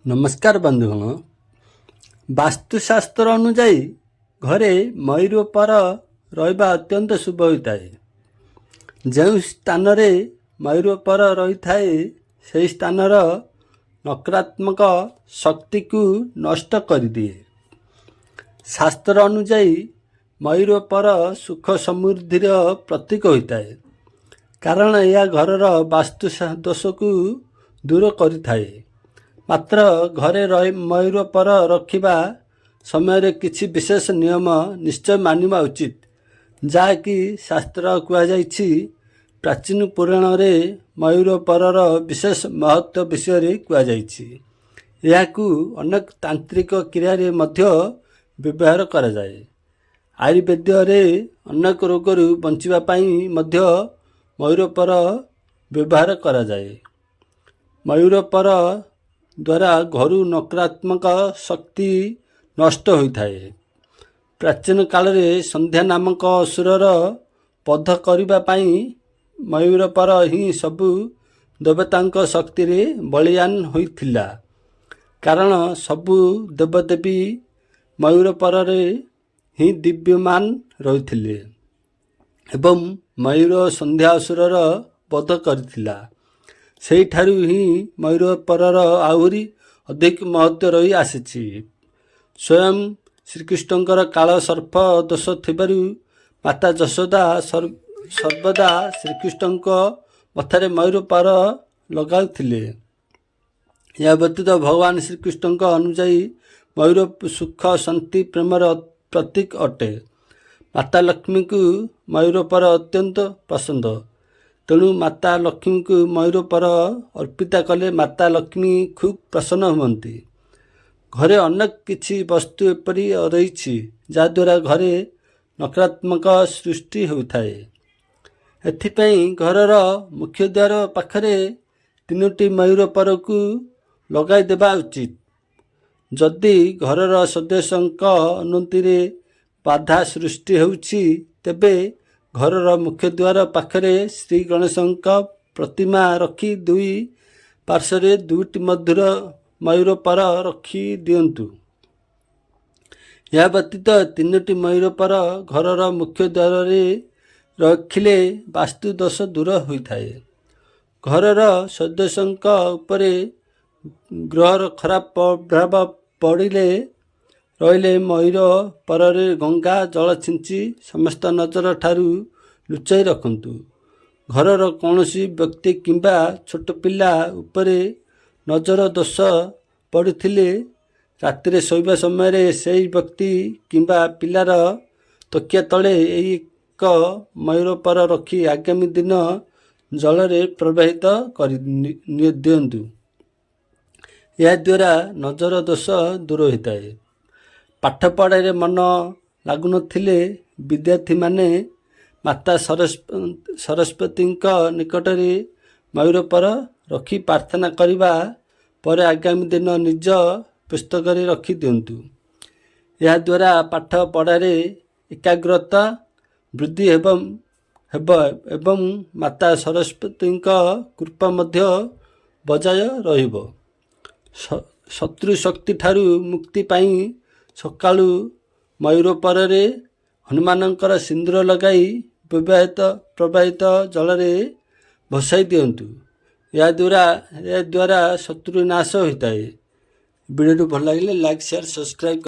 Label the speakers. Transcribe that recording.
Speaker 1: नमस्कार बंधुगण। वास्तुशास्त्र अनुजाई घरे मयूर पर रहिबा अत्यंत शुभ होता है। जो स्थान रे मयूर पर रही थाए से स्थानर नकारात्मक शक्ति को नष्ट कर दिए। शास्त्र अनुजाई मयूर पर सुख समृद्धि प्रतीक होता है, कारण यह घरर वास्तु दोष को दूर करिथाए। मात्र घरे मयूर पर रखिबा समय किछि विशेष नियम निश्चय मानिबा उचित, जहाँकि शास्त्र कुआଯାଇଛି। प्राचीन पुराण रे मयूर परर विशेष महत्व विषय कुआଯାଇଛି। याकू अनेक तांत्रिक क्रिया रे मध्य व्यवहार करा जाए। आयुर्वेद रे अनेक रोगरू बंचिबा पाई मध्य मयूर पर व्यवहार करा जाए। मयूर पर द्वारा घरु नकारात्मक शक्ति नष्ट होता है। प्राचीन काल रे संध्या नामक असुरर वध करबा पाई मयूर पर ही सबु देवतांक शक्ति रे बलियान होइथिला, कारण सबु देवदेवी मयूर पर रे ही दिव्यमान रहिथिले एवं मयूर संध्या असुरर वध करथिला। से ठारू ही मयूर परर आहुरी अधिक महत्व रही आसीछि। स्वयं श्रीकृष्णकर काल सर्प दोष थिबारु माता यशोदा सर्वदा श्रीकृष्णक मथारे मयूर पर लगाउथिले। या व्यतीत भगवान श्रीकृष्णक अनुजाई मयूर सुख शांति प्रेमर प्रतीक अटे। माता लक्ष्मी को मयूर पर अत्यंत पसंद, तेणु माता लक्ष्मी को मयूर पर अर्पिता कले माता लक्ष्मी खूब प्रसन्न हुअन्ति। घरे अनेक किछि वस्तु एपरि रही जहाद्वारा घरे नकारात्मक सृष्टि होता है। एथिपाई घरर मुख्य द्वार पाखरे 3टी मयूर पर को लगाई देबा उचित। जदि घरर सदस्यंक उन्नति रे बाधा सृष्टि होउछि, तेबे घरर मुख्य द्वार पाखरे श्री गणेशंक प्रतिमा रखी दुई पार्श्वरे 2टी मधुर मयूर पर रखी दियंतु। या व्यतीत 3टी मयूर पर घरर मुख्य द्वार रे रखिले वास्तु दोष दूर होइथाए। घरर सदस्यंक उपरे ग्रहर खराब प्रभाव पड़िले रहिले मयूर परे गंगा जल छिंची समस्त नजर ठारू लुचाई रखंतु। घरर कौनसी व्यक्ति किंबा छोट पिला उपरे नजर दोष पड़िथिले रात्रि शोइबा समय सेही व्यक्ति किंबा पिलार तकिया तले एक मयूर पर रखी आगामी दिन जल रे प्रवाहित कर दियंतु। या द्वारा नजर दोष दूर होता है। पाठ पढ़ाई मन लगुनथिले विद्यार्थी माने माता सरस्वती निकट में मयूर पर रखी प्रार्थना करने पर आगामी दिन निज पुस्तक रखी दिंतु। यह द्वारा पाठ पढ़ारे एकाग्रता वृद्धि एवं माता सरस्वती कृपा मध्य बजाय रहिबो। शत्रु शक्ति ठारू मुक्ति पाई सकाळु मयूर परे हनुमानंकर सिंदूर लगाई प्रवाहित जल रे भसाई दियंतु। या द्वारा शत्रु नाश होता है। वीडियो भल लगे लाइक शेयर सब्सक्राइब।